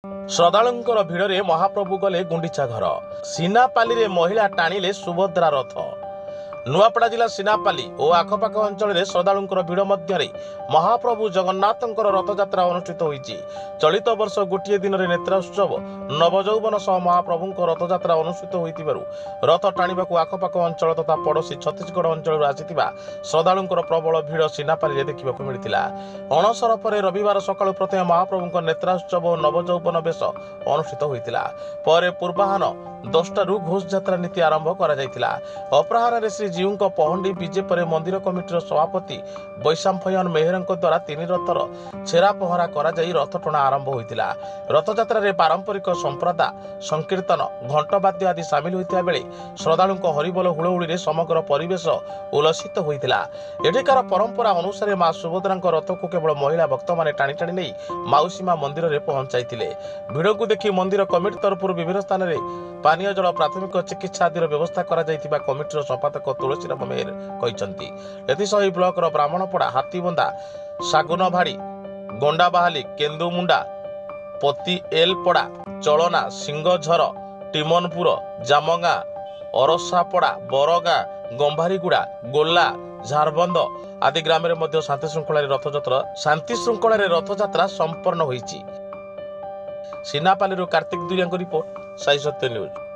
ଶ୍ରଦ୍ଧାଳୁଙ୍କର ଭିଡ଼ରେ ମହାପ୍ରଭୁ ଗଲେ ଗୁଣ୍ଡିଚା ଘର। ସିନାପାଲିରେ ମହିଳା ଟାଣିଲେ ସୁଭଦ୍ରା ରଥ। ନୂଆପଡ଼ା ଜିଲ୍ଲା ସିନାପାଲି ଓ ଆଖପାଖ ଅଞ୍ଚଳରେ ଶ୍ରଦ୍ଧାଳୁଙ୍କର ଭିଡ଼ ମଧ୍ୟରେ ମହାପ୍ରଭୁ ଜଗନ୍ନାଥଙ୍କର ରଥଯାତ୍ରା ଅନୁଷ୍ଠିତ ହୋଇଛି। ଚଳିତ ବର୍ଷ ଗୋଟିଏ ଦିନରେ ନେତ୍ରୋତ୍ସବ ନବଯୌବନ ସହ ମହାପ୍ରଭୁଙ୍କ ରଥଯାତ୍ରା ଅନୁଷ୍ଠିତ ହୋଇଥିବାରୁ ରଥ ଟାଣିବାକୁ ଆଖପାଖ ଅଞ୍ଚଳ ତଥା ପଡ଼ୋଶୀ ଛତିଶଗଡ଼ ଅଞ୍ଚଳରୁ ଆସିଥିବା ଶ୍ରଦ୍ଧାଳୁଙ୍କର ପ୍ରବଳ ଭିଡ଼ ସିନାପାଲିରେ ଦେଖିବାକୁ ମିଳିଥିଲା। ଅଣସର ପରେ ରବିବାର ସକାଳୁ ପ୍ରଥମେ ମହାପ୍ରଭୁଙ୍କ ନେତ୍ରୋତ୍ସବ ଓ ନବଯୌବନ ବେଶ ଅନୁଷ୍ଠିତ ହୋଇଥିଲା। ପରେ ପୂର୍ବାହ୍ନ 10ଟାରୁ ଘୋଷଯାତ୍ରା ନୀତି ଆରମ୍ଭ କରାଯାଇଥିଲା। ଅପରାହ୍ନରେ ଶ୍ରୀଜୀଉଙ୍କ ପହଣ୍ଡି ବିଜେ ପରେ ମନ୍ଦିର କମିଟିର ସଭାପତି ବୈଶାମ୍ପୟନ ମେହେରଙ୍କ ଦ୍ୱାରା 3 ରଥର ଛେରା ପହଁରା କରାଯାଇ ରଥଟଣା ଆରମ୍ଭ ହୋଇଥିଲା। ରଥଯାତ୍ରାରେ ପାରମ୍ପରିକ ସମ୍ପ୍ରଦା ସଂକୀର୍ତ୍ତନ ଘଣ୍ଟବାଦ୍ୟ ଆଦି ସାମିଲ ହୋଇଥିବା ବେଳେ ଶ୍ରଦ୍ଧାଳୁଙ୍କ ହରିବୋଲ ହୁଳହୁଳିରେ ସମଗ୍ର ପରିବେଶ ଉଲ୍ଲସିତ ହୋଇଥିଲା। ଏଠିକାର ପରମ୍ପରା ଅନୁସାରେ ମା ସୁଭଦ୍ରାଙ୍କ ରଥକୁ କେବଳ ମହିଳା ଭକ୍ତମାନେ ଟାଣି ଟାଣି ନେଇ ମାଉସୀ ମା ମନ୍ଦିରରେ ପହଞ୍ଚାଇଥିଲେ। ଭିଡ଼କୁ ଦେଖି ମନ୍ଦିର କମିଟି ତରଫରୁ ବିଭିନ୍ନ ସ୍ଥାନରେ ପାନୀୟ ଜଳ ପ୍ରାଥମିକ ଚିକିତ୍ସା ଆଦିର ବ୍ୟବସ୍ଥା କରାଯାଇଥିବା କମିଟିର ସମ୍ପାଦକ ତୁଳସୀରାମ ମେହେର କହିଛନ୍ତି। ଏଥିସହ ଏହି ବ୍ଲକର ବ୍ରାହ୍ମଣପଡ଼ା, ହାତୀବନ୍ଧା, ଶାଗୁନଭାଡ଼ି, ଗଣ୍ଡାବାହାଲି, କେନ୍ଦୁମୁଣ୍ଡା, ପତିଏଲପଡ଼ା, ଚଳନା, ସିଂହଝର, ଟିମନପୁର, ଜାମଗାଁ, ଅରସାପଡ଼ା, ବରଗାଁ, ଗମ୍ଭାରୀଗୁଡ଼ା, ଗୋଲା, ଝାରବନ୍ଦ ଆଦି ଗ୍ରାମରେ ମଧ୍ୟ ଶାନ୍ତି ଶୃଙ୍ଖଳାରେ ରଥଯାତ୍ରା ସମ୍ପନ୍ନ ହୋଇଛି। ସିନାପାଲିରୁ କାର୍ତ୍ତିକ ଦୁରିଆଙ୍କ ରିପୋର୍ଟ, ସାଇ ସତ୍ୟ ନ୍ୟୁଜ।